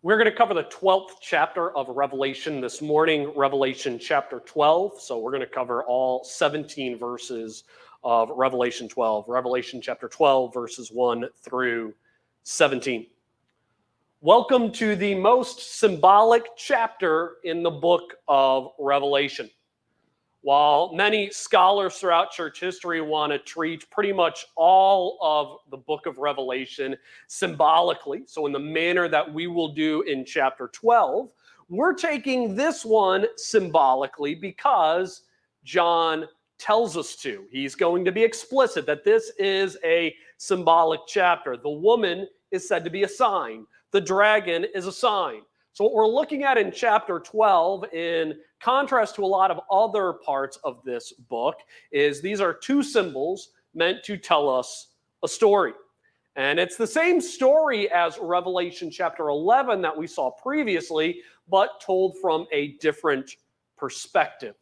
We're going to cover the 12th chapter of Revelation this morning, Revelation chapter 12. So we're going to cover all 17 verses of Revelation 12, Revelation chapter 12, verses 1 through 17. Welcome to the most symbolic chapter in the book of Revelation. While many scholars throughout church history want to treat pretty much all of the book of Revelation symbolically, so in the manner that we will do in chapter 12, we're taking this one symbolically because John tells us to. He's going to be explicit that this is a symbolic chapter. The woman is said to be a sign. The dragon is a sign. So what we're looking at in chapter 12, in contrast to a lot of other parts of this book, is these are two symbols meant to tell us a story. And it's the same story as Revelation chapter 11 that we saw previously, but told from a different perspective.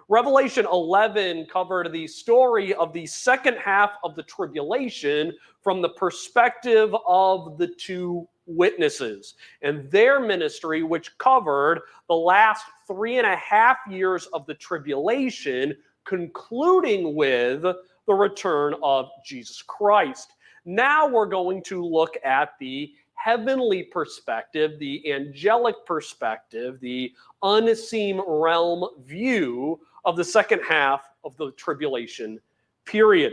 Revelation 11 covered the story of the second half of the tribulation from the perspective of the two witnesses and their ministry, which covered the last 3.5 years of the tribulation, concluding with the return of Jesus Christ. Now we're going to look at the heavenly perspective, the angelic perspective, the unseen realm view of the second half of the tribulation period.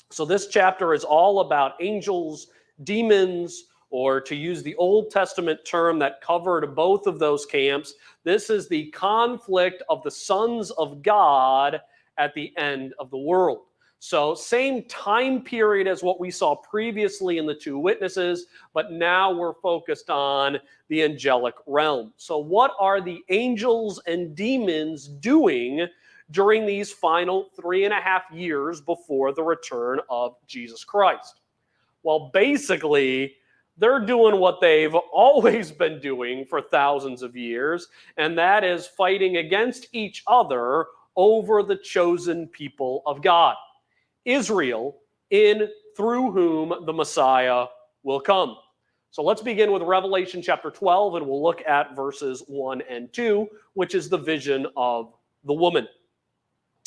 So this chapter is all about angels, demons, or to use the Old Testament term that covered both of those camps, this is the conflict of the sons of God at the end of the world. So same time period as what we saw previously in the two witnesses, but now we're focused on the angelic realm. So what are the angels and demons doing during these final 3.5 years before the return of Jesus Christ? Well, basically, they're doing what they've always been doing for thousands of years, and that is fighting against each other over the chosen people of God, Israel, in through whom the Messiah will come. So let's begin with Revelation chapter 12, and we'll look at verses 1 and 2, which is the vision of the woman.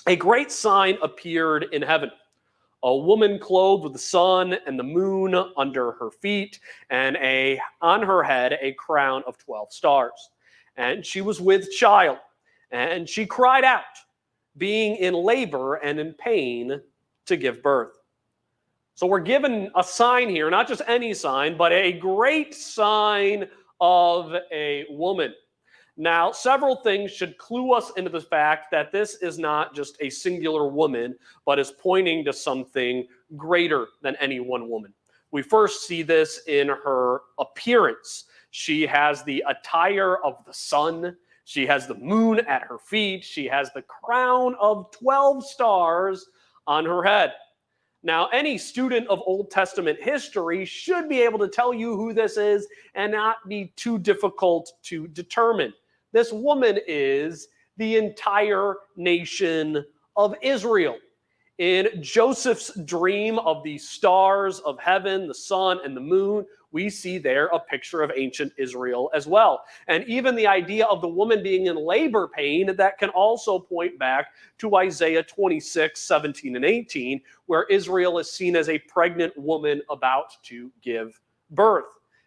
A great sign appeared in heaven. A woman clothed with the sun and the moon under her feet, and on her head a crown of 12 stars. And she was with child, and she cried out, being in labor and in pain to give birth. So we're given a sign here, not just any sign, but a great sign of a woman. Now, several things should clue us into the fact that this is not just a singular woman, but is pointing to something greater than any one woman. We first see this in her appearance. She has the attire of the sun. She has the moon at her feet. She has the crown of 12 stars on her head. Now, any student of Old Testament history should be able to tell you who this is and not be too difficult to determine. This woman is the entire nation of Israel. In Joseph's dream of the stars of heaven, the sun and the moon, we see there a picture of ancient Israel as well. And even the idea of the woman being in labor pain, that can also point back to Isaiah 26, 17 and 18, where Israel is seen as a pregnant woman about to give birth.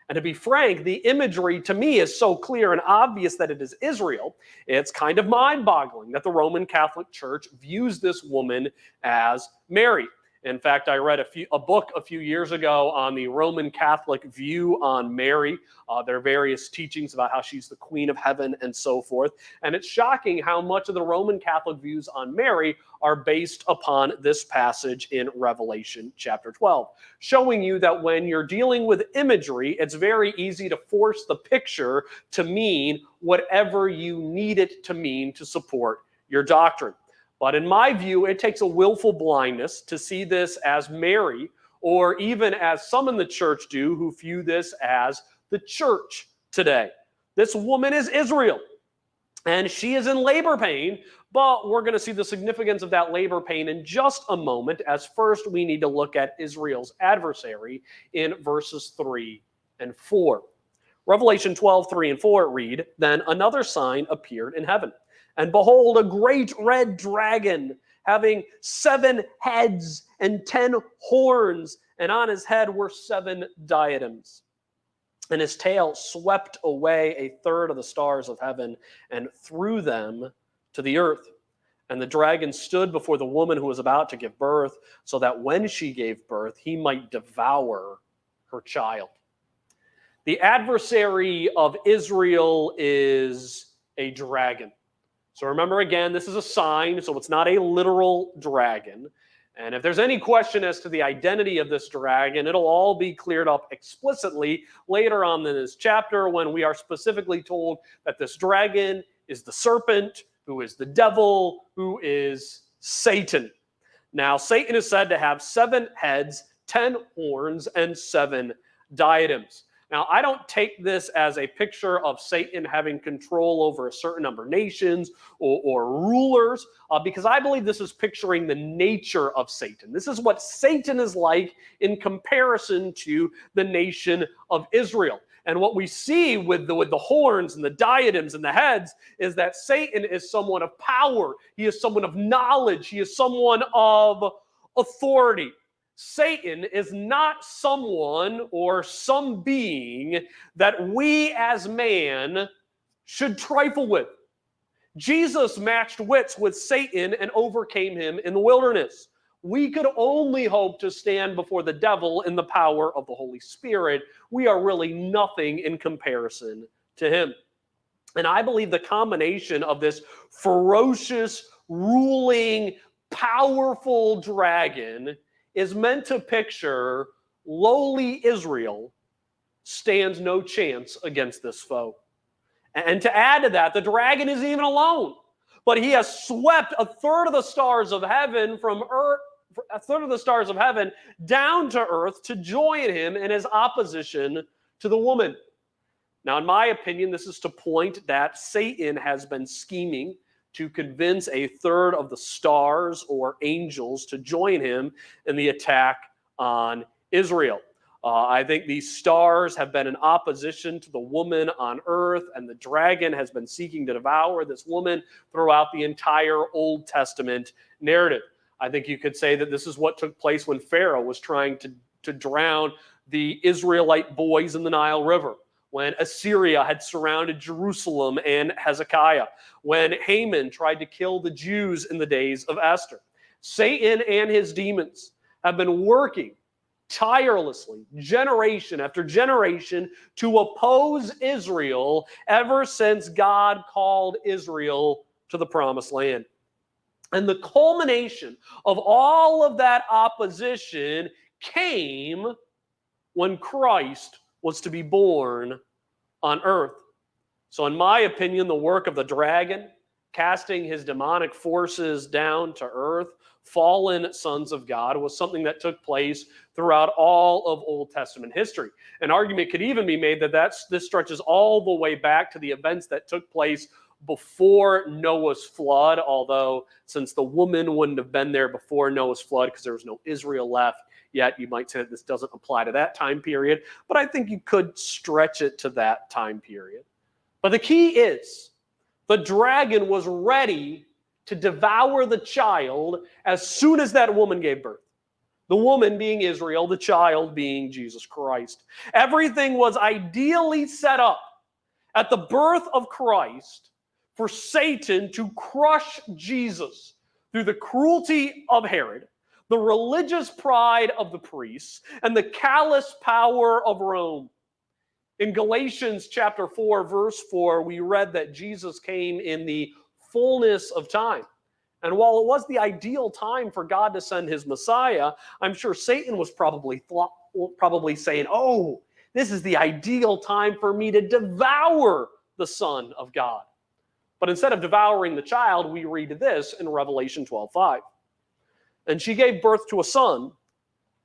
And to be frank, the imagery to me is so clear and obvious that it is Israel. It's kind of mind-boggling that the Roman Catholic Church views this woman as Mary. In fact, I read a book a few years ago on the Roman Catholic view on Mary. There are various teachings about how she's the Queen of Heaven and so forth. And it's shocking how much of the Roman Catholic views on Mary are based upon this passage in Revelation chapter 12, showing you that when you're dealing with imagery, it's very easy to force the picture to mean whatever you need it to mean to support your doctrine. But in my view, it takes a willful blindness to see this as Mary, or even as some in the church do who view this as the church today. This woman is Israel, and she is in labor pain, but we're going to see the significance of that labor pain in just a moment, as first we need to look at Israel's adversary in verses 3 and 4. Revelation 12:3 and 4 read, "Then another sign appeared in heaven. And behold, a great red dragon, having 7 heads and 10 horns, and on his head were 7 diadems. And his tail swept away a third of the stars of heaven and threw them to the earth. And the dragon stood before the woman who was about to give birth, so that when she gave birth, he might devour her child." The adversary of Israel is a dragon. So remember again, this is a sign, so it's not a literal dragon. And if there's any question as to the identity of this dragon, it'll all be cleared up explicitly later on in this chapter when we are specifically told that this dragon is the serpent, who is the devil, who is Satan. Now, Satan is said to have 7 heads, 10 horns, and 7 diadems. Now, I don't take this as a picture of Satan having control over a certain number of nations or rulers, because I believe this is picturing the nature of Satan. This is what Satan is like in comparison to the nation of Israel. And what we see with the horns and the diadems and the heads is that Satan is someone of power. He is someone of knowledge. He is someone of authority. Satan is not someone or some being that we as man should trifle with. Jesus matched wits with Satan and overcame him in the wilderness. We could only hope to stand before the devil in the power of the Holy Spirit. We are really nothing in comparison to him. And I believe the combination of this ferocious, ruling, powerful dragon is meant to picture lowly Israel stands no chance against this foe. And to add to that, the dragon isn't even alone, but he has swept a third of the stars of heaven from earth, a third of the stars of heaven down to earth to join him in his opposition to the woman. Now, in my opinion, this is to point that Satan has been scheming to convince a third of the stars or angels to join him in the attack on Israel. I think these stars have been in opposition to the woman on earth, and the dragon has been seeking to devour this woman throughout the entire Old Testament narrative. I think you could say that this is what took place when Pharaoh was trying to drown the Israelite boys in the Nile River, when Assyria had surrounded Jerusalem and Hezekiah, when Haman tried to kill the Jews in the days of Esther. Satan and his demons have been working tirelessly, generation after generation, to oppose Israel ever since God called Israel to the promised land. And the culmination of all of that opposition came when Christ was to be born on earth. So in my opinion, the work of the dragon, casting his demonic forces down to earth, fallen sons of God, was something that took place throughout all of Old Testament history. An argument could even be made that this stretches all the way back to the events that took place before Noah's flood, although since the woman wouldn't have been there before Noah's flood because there was no Israel left yet, you might say that this doesn't apply to that time period, but I think you could stretch it to that time period. But the key is, the dragon was ready to devour the child as soon as that woman gave birth. The woman being Israel, the child being Jesus Christ. Everything was ideally set up at the birth of Christ for Satan to crush Jesus through the cruelty of Herod, the religious pride of the priests, and the callous power of Rome. In Galatians chapter 4, verse 4, we read that Jesus came in the fullness of time. And while it was the ideal time for God to send his Messiah, I'm sure Satan was probably saying, oh, this is the ideal time for me to devour the Son of God. But instead of devouring the child, we read this in Revelation 12:5. And she gave birth to a son,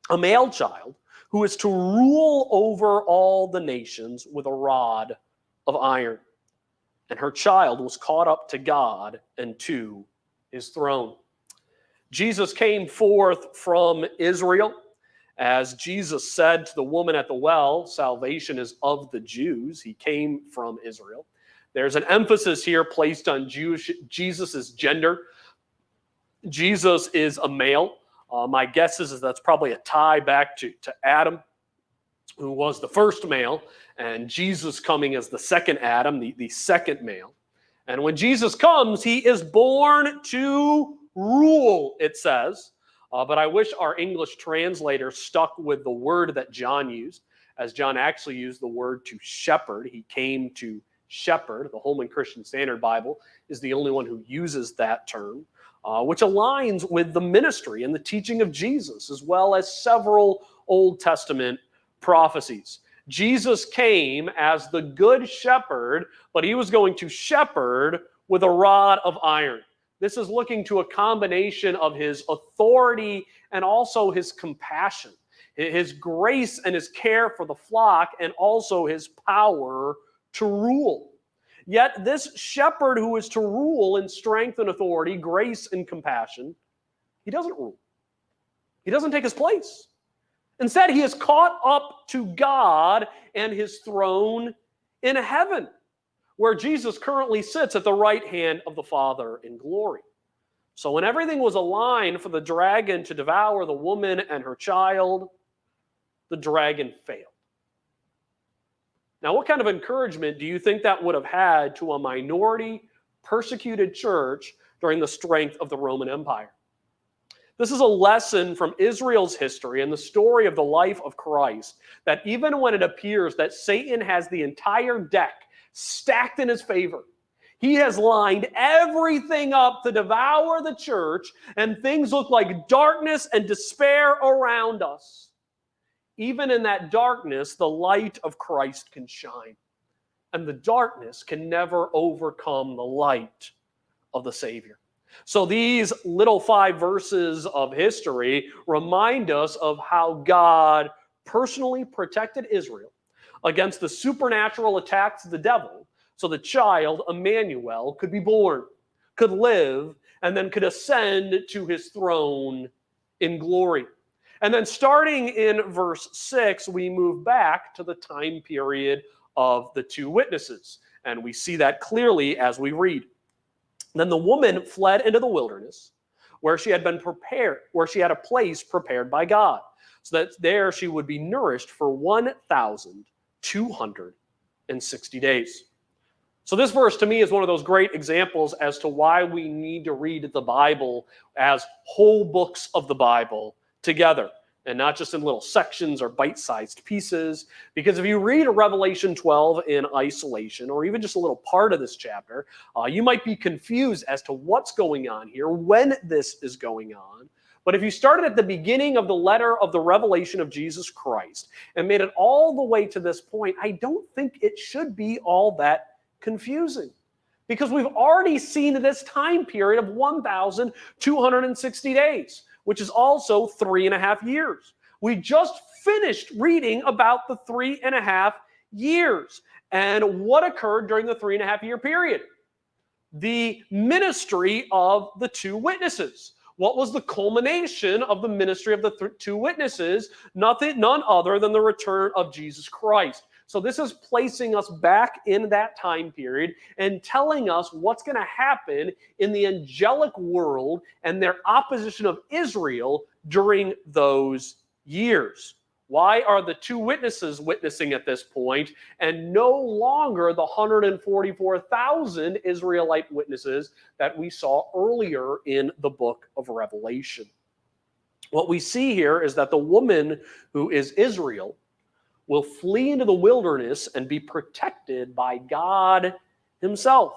a male child, who is to rule over all the nations with a rod of iron. And her child was caught up to God and to his throne. Jesus came forth from Israel, As Jesus said to the woman at the well, salvation is of the Jews. He came from Israel. There's an emphasis here placed on Jesus' gender. Jesus is a male. My guess is that's probably a tie back to Adam, who was the first male, and Jesus coming as the second Adam, the second male. And when Jesus comes, he is born to rule, it says. But I wish our English translator stuck with the word that John used, as John actually used the word to shepherd. He came to shepherd. The Holman Christian Standard Bible is the only one who uses that term, which aligns with the ministry and the teaching of Jesus, as well as several Old Testament prophecies. Jesus came as the good shepherd, but he was going to shepherd with a rod of iron. This is looking to a combination of his authority and also his compassion, his grace and his care for the flock, and also his power to rule. Yet this shepherd who is to rule in strength and authority, grace and compassion, he doesn't rule. He doesn't take his place. Instead, he is caught up to God and his throne in heaven, where Jesus currently sits at the right hand of the Father in glory. So when everything was aligned for the dragon to devour the woman and her child, the dragon failed. Now, what kind of encouragement do you think that would have had to a minority, persecuted church during the strength of the Roman Empire? This is a lesson from Israel's history and the story of the life of Christ, that even when it appears that Satan has the entire deck stacked in his favor, he has lined everything up to devour the church, and things look like darkness and despair around us. Even in that darkness, the light of Christ can shine, and the darkness can never overcome the light of the Savior. So these little 5 verses of history remind us of how God personally protected Israel against the supernatural attacks of the devil, so the child, Emmanuel, could be born, could live, and then could ascend to his throne in glory. And then starting in verse 6, we move back to the time period of the 2 witnesses. And we see that clearly as we read. Then the woman fled into the wilderness, where she had been prepared, where she had a place prepared by God, so that there she would be nourished for 1,260 days. So this verse to me is one of those great examples as to why we need to read the Bible as whole books of the Bible together, and not just in little sections or bite-sized pieces. Because if you read Revelation 12 in isolation, or even just a little part of this chapter, you might be confused as to what's going on here, when this is going on. But if you started at the beginning of the letter of the revelation of Jesus Christ and made it all the way to this point, I don't think it should be all that confusing. Because we've already seen this time period of 1,260 days, which is also 3.5 years. We just finished reading about the 3.5 years and what occurred during the 3.5 year period. The ministry of the 2 witnesses. What was the culmination of the ministry of the 2 witnesses? None other than the return of Jesus Christ. So this is placing us back in that time period and telling us what's going to happen in the angelic world and their opposition of Israel during those years. Why are the 2 witnesses witnessing at this point and no longer the 144,000 Israelite witnesses that we saw earlier in the book of Revelation? What we see here is that the woman who is Israel will flee into the wilderness and be protected by God himself.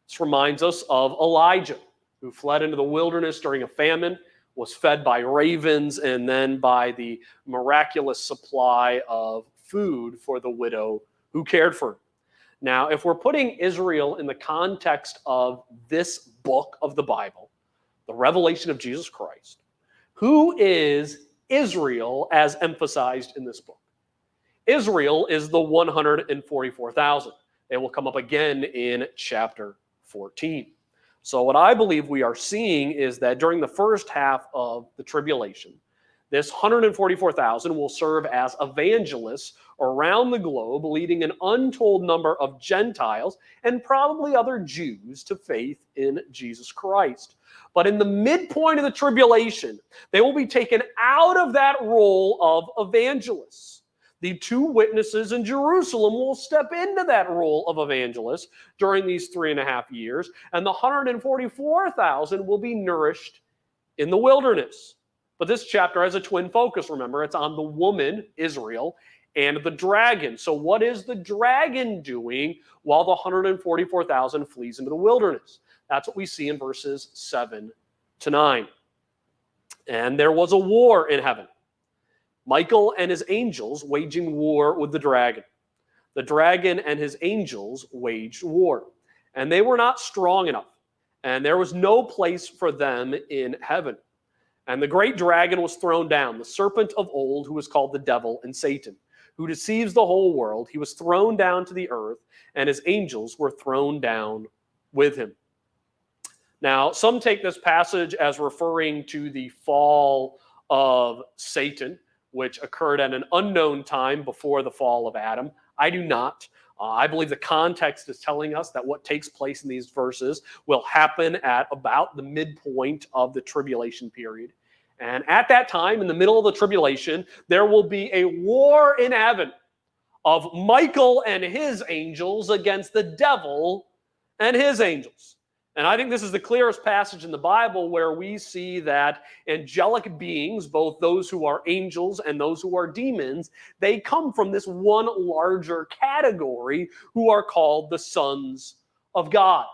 This reminds us of Elijah, who fled into the wilderness during a famine, was fed by ravens, and then by the miraculous supply of food for the widow who cared for him. Now, if we're putting Israel in the context of this book of the Bible, the revelation of Jesus Christ, who is Israel as emphasized in this book? Israel is the 144,000. They will come up again in chapter 14. So what I believe we are seeing is that during the first half of the tribulation, This 144,000 will serve as evangelists around the globe, leading an untold number of Gentiles and probably other Jews to faith in Jesus Christ. But in the midpoint of the tribulation, they will be taken out of that role of evangelists. The two witnesses in Jerusalem will step into that role of evangelists during these 3.5 years, and the 144,000 will be nourished in the wilderness. But this chapter has a twin focus, remember. It's on the woman, Israel, and the dragon. So what is the dragon doing while the 144,000 flees into the wilderness? That's what we see in verses 7 to 9. And there was a war in heaven. Michael and his angels waging war with the dragon. The dragon and his angels waged war. And they were not strong enough. And there was no place for them in heaven. And the great dragon was thrown down, the serpent of old, who was called the devil and Satan, who deceives the whole world. He was thrown down to the earth, and his angels were thrown down with him. Now, some take this passage as referring to the fall of Satan, which occurred at an unknown time before the fall of Adam. I do not. I believe the context is telling us that what takes place in these verses will happen at about the midpoint of the tribulation period. And at that time, in the middle of the tribulation, there will be a war in heaven of Michael and his angels against the devil and his angels. And I think this is the clearest passage in the Bible where we see that angelic beings, both those who are angels and those who are demons, they come from this one larger category who are called the sons of God.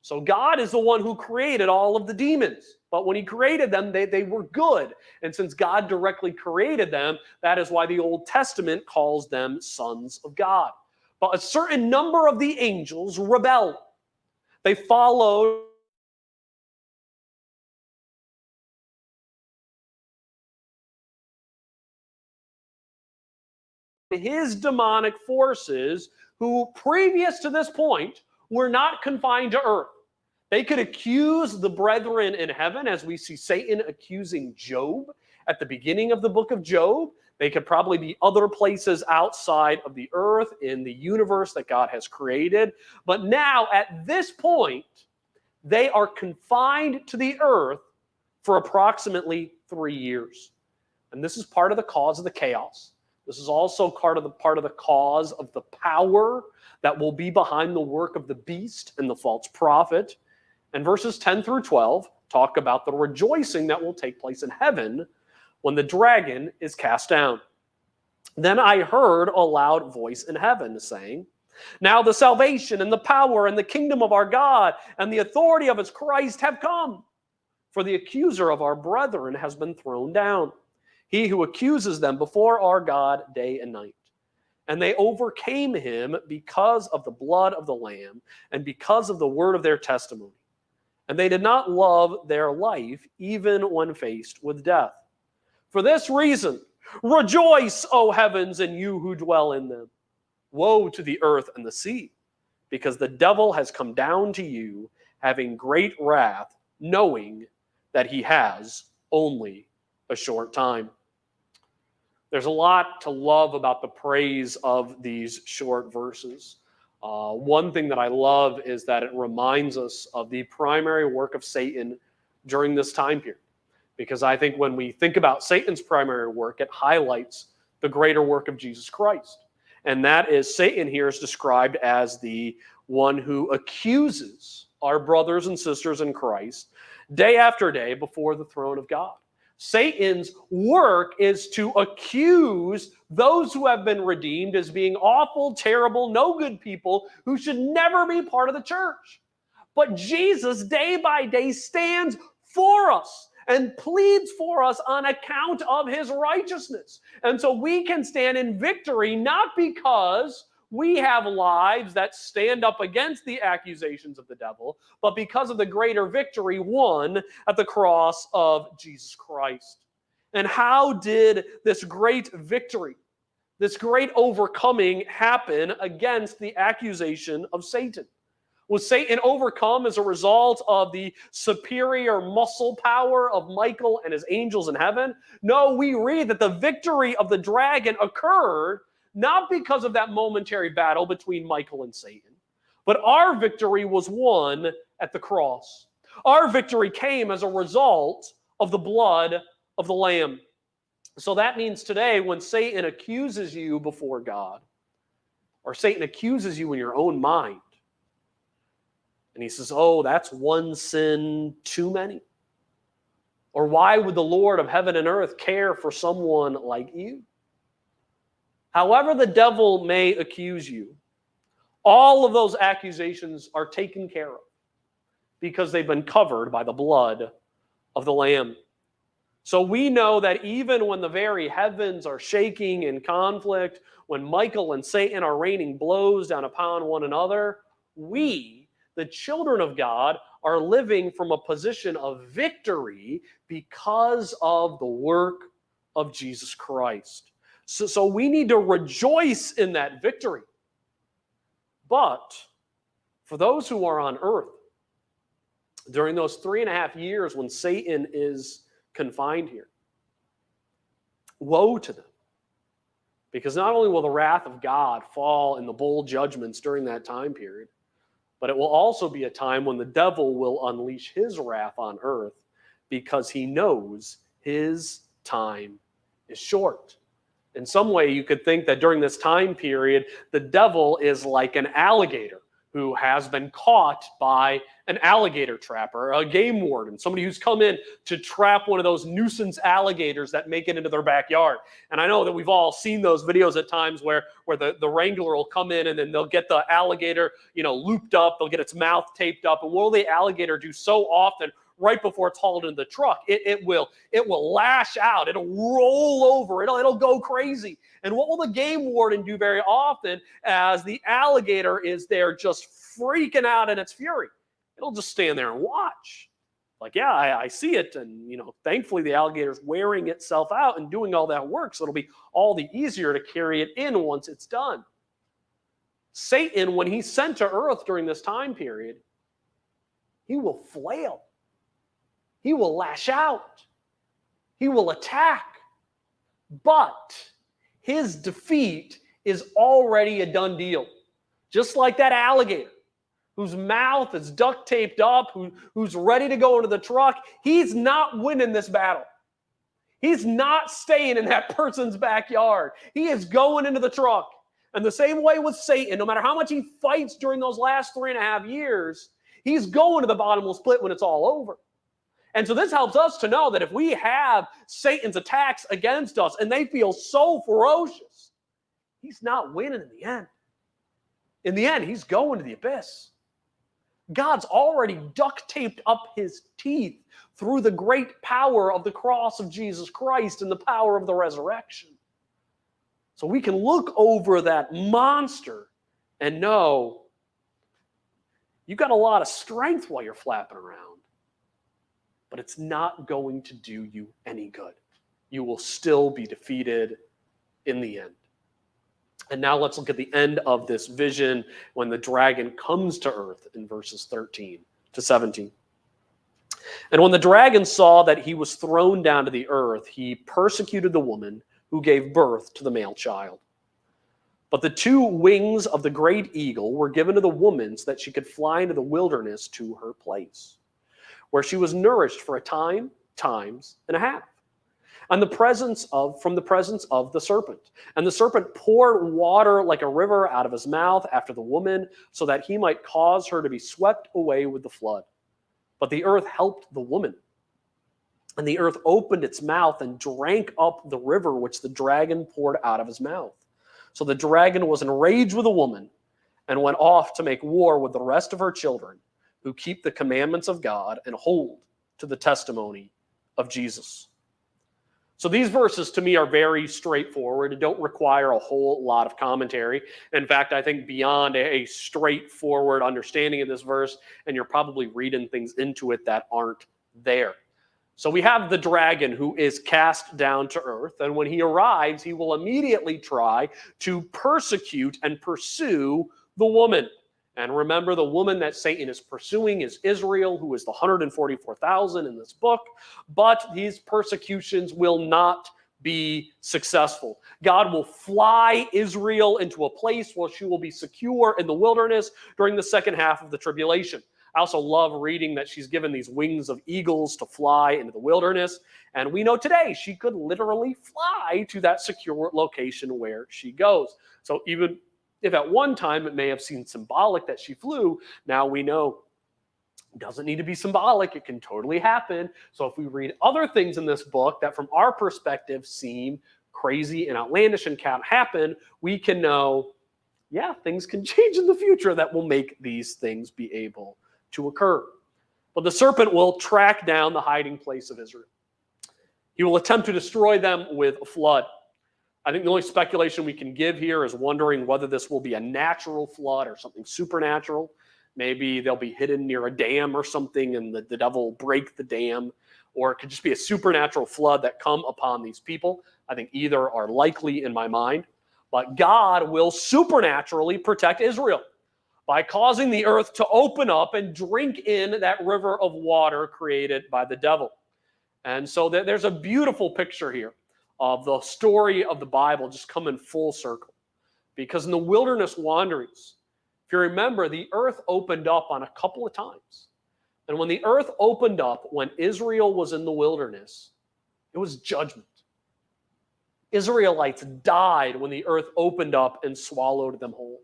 So God is the one who created all of the demons. But when he created them, they were good. And since God directly created them, that is why the Old Testament calls them sons of God. But a certain number of the angels rebelled. They followed his demonic forces who, previous to this point, were not confined to earth. They could accuse the brethren in heaven, as we see Satan accusing Job at the beginning of the book of Job. They could probably be other places outside of the earth in the universe that God has created. But now, at this point, they are confined to the earth for approximately 3 years. And this is part of the cause of the chaos. This is also part of the cause of the power that will be behind the work of the beast and the false prophet. And verses 10 through 12 talk about the rejoicing that will take place in heaven when the dragon is cast down. Then I heard a loud voice in heaven saying, "Now the salvation and the power and the kingdom of our God and the authority of his Christ have come. For the accuser of our brethren has been thrown down, he who accuses them before our God day and night. And they overcame him because of the blood of the Lamb and because of the word of their testimony. And they did not love their life even when faced with death. For this reason, rejoice, O heavens, and you who dwell in them. Woe to the earth and the sea, because the devil has come down to you, having great wrath, knowing that he has only a short time." There's a lot to love about the praise of these short verses. One thing that I love is that it reminds us of the primary work of Satan during this time period. Because I think when we think about Satan's primary work, it highlights the greater work of Jesus Christ. And that is, Satan here is described as the one who accuses our brothers and sisters in Christ day after day before the throne of God. Satan's work is to accuse those who have been redeemed as being awful, terrible, no good people who should never be part of the church. But Jesus, day by day, stands for us and pleads for us on account of his righteousness. And so we can stand in victory, not because we have lives that stand up against the accusations of the devil, but because of the greater victory won at the cross of Jesus Christ. And how did this great victory, this great overcoming happen against the accusation of Satan? Was Satan overcome as a result of the superior muscle power of Michael and his angels in heaven? No, we read that the victory of the dragon occurred not because of that momentary battle between Michael and Satan, but our victory was won at the cross. Our victory came as a result of the blood of the Lamb. So that means today when Satan accuses you before God, or Satan accuses you in your own mind, and he says, oh, that's one sin too many. Or why would the Lord of heaven and earth care for someone like you? However the devil may accuse you, all of those accusations are taken care of because they've been covered by the blood of the Lamb. So we know that even when the very heavens are shaking in conflict, when Michael and Satan are raining blows down upon one another, we, the children of God, are living from a position of victory because of the work of Jesus Christ. So we need to rejoice in that victory. But for those who are on earth, during those 3.5 years when Satan is confined here, woe to them. Because not only will the wrath of God fall in the bold judgments during that time period, but it will also be a time when the devil will unleash his wrath on earth because he knows his time is short. In some way, you could think that during this time period, the devil is like an alligator who has been caught by an alligator trapper, a game warden, somebody who's come in to trap one of those nuisance alligators that make it into their backyard. And I know that we've all seen those videos at times where the wrangler will come in and then they'll get the alligator, looped up, they'll get its mouth taped up. And what will the alligator do so often right before it's hauled into the truck? It will lash out, it'll roll over, it'll go crazy. And what will the game warden do very often as the alligator is there just freaking out in its fury? It'll just stand there and watch. Like, yeah, I see it. And, thankfully the alligator's wearing itself out and doing all that work. So it'll be all the easier to carry it in once it's done. Satan, when he's sent to earth during this time period, he will flail. He will lash out. He will attack. But his defeat is already a done deal. Just like that alligator whose mouth is duct taped up, who's ready to go into the truck, he's not winning this battle. He's not staying in that person's backyard. He is going into the truck. And the same way with Satan, no matter how much he fights during those last 3.5 years, he's going to the bottomless pit when it's all over. And so this helps us to know that if we have Satan's attacks against us and they feel so ferocious, he's not winning in the end. In the end, he's going to the abyss. God's already duct taped up his teeth through the great power of the cross of Jesus Christ and the power of the resurrection. So we can look over that monster and know you got a lot of strength while you're flapping around, but it's not going to do you any good. You will still be defeated in the end. And now let's look at the end of this vision when the dragon comes to earth in verses 13 to 17. And when the dragon saw that he was thrown down to the earth, he persecuted the woman who gave birth to the male child. But the 2 wings of the great eagle were given to the woman so that she could fly into the wilderness to her place, where she was nourished for a time, times and a half. And from the presence of the serpent. And the serpent poured water like a river out of his mouth after the woman, so that he might cause her to be swept away with the flood. But the earth helped the woman. And the earth opened its mouth and drank up the river which the dragon poured out of his mouth. So the dragon was enraged with the woman and went off to make war with the rest of her children, who keep the commandments of God and hold to the testimony of Jesus. So these verses to me are very straightforward and don't require a whole lot of commentary. In fact, I think beyond a straightforward understanding of this verse, and you're probably reading things into it that aren't there. So we have the dragon who is cast down to earth, and when he arrives, he will immediately try to persecute and pursue the woman. And remember, the woman that Satan is pursuing is Israel, who is the 144,000 in this book. But these persecutions will not be successful. God will fly Israel into a place where she will be secure in the wilderness during the second half of the tribulation. I also love reading that she's given these wings of eagles to fly into the wilderness. And we know today she could literally fly to that secure location where she goes. So even if at one time it may have seemed symbolic that she flew, now we know it doesn't need to be symbolic. It can totally happen. So if we read other things in this book that from our perspective seem crazy and outlandish and can't happen, we can know, yeah, things can change in the future that will make these things be able to occur. But the serpent will track down the hiding place of Israel. He will attempt to destroy them with a flood. I think the only speculation we can give here is wondering whether this will be a natural flood or something supernatural. Maybe they'll be hidden near a dam or something and the devil will break the dam. Or it could just be a supernatural flood that come upon these people. I think either are likely in my mind. But God will supernaturally protect Israel by causing the earth to open up and drink in that river of water created by the devil. And so there's a beautiful picture here of the story of the Bible just coming full circle. Because in the wilderness wanderings, if you remember, the earth opened up on a couple of times. And when the earth opened up, when Israel was in the wilderness, it was judgment. Israelites died when the earth opened up and swallowed them whole.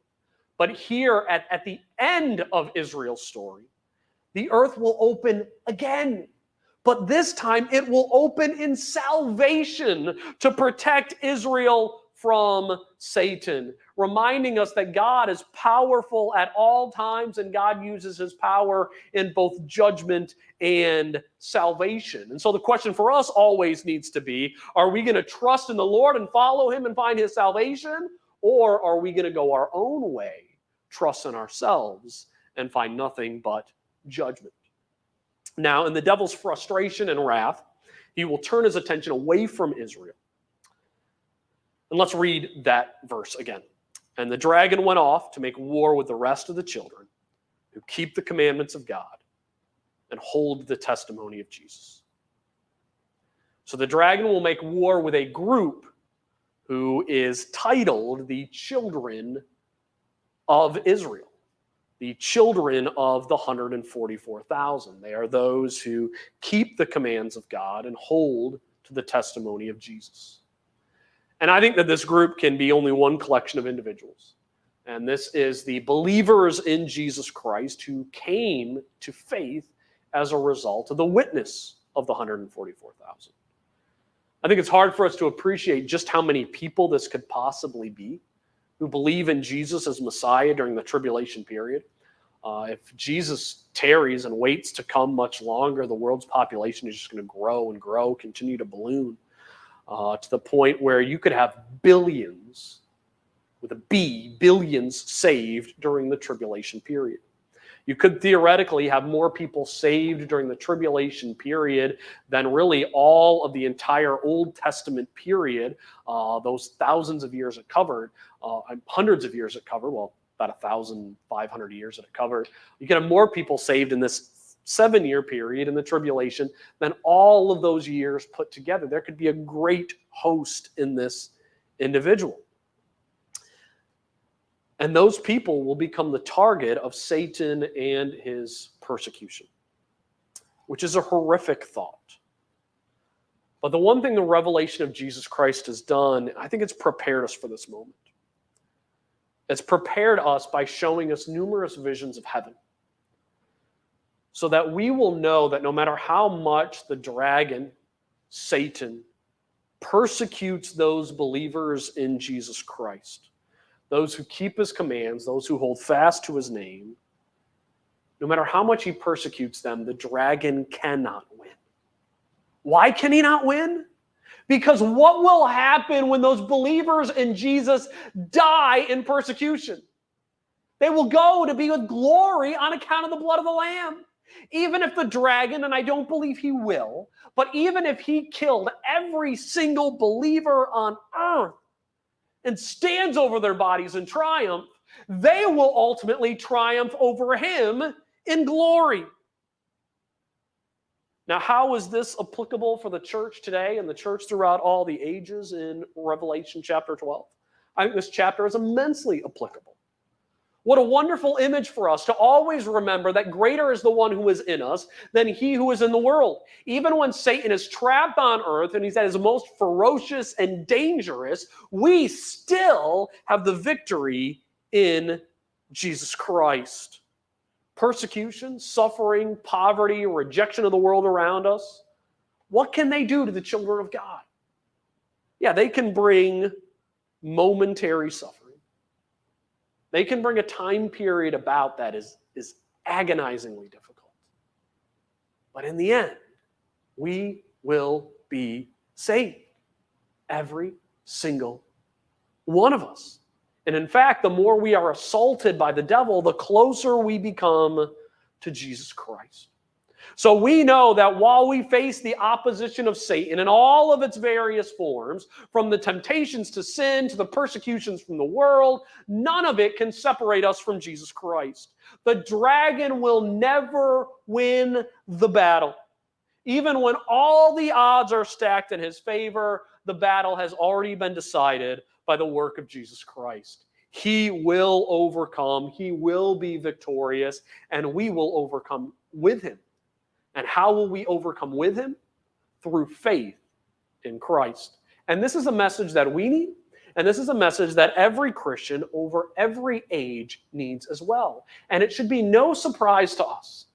But here at the end of Israel's story, the earth will open again. But this time it will open in salvation to protect Israel from Satan, reminding us that God is powerful at all times and God uses his power in both judgment and salvation. And so the question for us always needs to be, are we going to trust in the Lord and follow him and find his salvation? Or are we going to go our own way, trust in ourselves, and find nothing but judgment? Now, in the devil's frustration and wrath, he will turn his attention away from Israel. And let's read that verse again. And the dragon went off to make war with the rest of the children who keep the commandments of God and hold the testimony of Jesus. So the dragon will make war with a group who is titled the children of Israel. The children of the 144,000. They are those who keep the commands of God and hold to the testimony of Jesus. And I think that this group can be only one collection of individuals. And this is the believers in Jesus Christ who came to faith as a result of the witness of the 144,000. I think it's hard for us to appreciate just how many people this could possibly be who believe in Jesus as Messiah during the tribulation period. If Jesus tarries and waits to come much longer, the world's population is just going to grow and grow, continue to balloon to the point where you could have billions, with a B, billions saved during the tribulation period. You could theoretically have more people saved during the tribulation period than really all of the entire Old Testament period, those thousands of years it covered, hundreds of years it covered, well, about 1,500 years that it covered. You could have more people saved in this 7-year period in the tribulation than all of those years put together. There could be a great host in this individual. And those people will become the target of Satan and his persecution, which is a horrific thought. But the one thing the revelation of Jesus Christ has done, I think it's prepared us for this moment. It's prepared us by showing us numerous visions of heaven, so that we will know that no matter how much the dragon, Satan, persecutes those believers in Jesus Christ, those who keep his commands, those who hold fast to his name, no matter how much he persecutes them, the dragon cannot win. Why can he not win? Because what will happen when those believers in Jesus die in persecution? They will go to be with glory on account of the blood of the Lamb. Even if the dragon, and I don't believe he will, but even if he killed every single believer on earth and stands over their bodies in triumph, They will ultimately triumph over him in glory. Now, how is this applicable for the church today and the church throughout all the ages in Revelation chapter 12? I think this chapter is immensely applicable. What a wonderful image for us to always remember that greater is the one who is in us than he who is in the world. Even when Satan is trapped on earth and he's at his most ferocious and dangerous, we still have the victory in Jesus Christ. Persecution, suffering, poverty, rejection of the world around us, what can they do to the children of God? Yeah, they can bring momentary suffering. They can bring a time period about that is agonizingly difficult. But in the end, we will be saved. Every single one of us. And in fact, the more we are assaulted by the devil, the closer we become to Jesus Christ. So we know that while we face the opposition of Satan in all of its various forms, from the temptations to sin to the persecutions from the world, none of it can separate us from Jesus Christ. The dragon will never win the battle. Even when all the odds are stacked in his favor, the battle has already been decided by the work of Jesus Christ. He will overcome, he will be victorious, and we will overcome with him. And how will we overcome with him? Through faith in Christ. And this is a message that we need, and this is a message that every Christian over every age needs as well. And it should be no surprise to us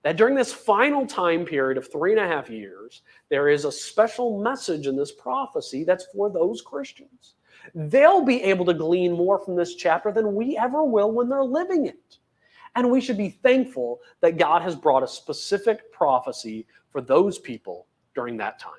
that during this final time period of 3.5 years, there is a special message in this prophecy that's for those Christians. They'll be able to glean more from this chapter than we ever will when they're living it. And we should be thankful that God has brought a specific prophecy for those people during that time.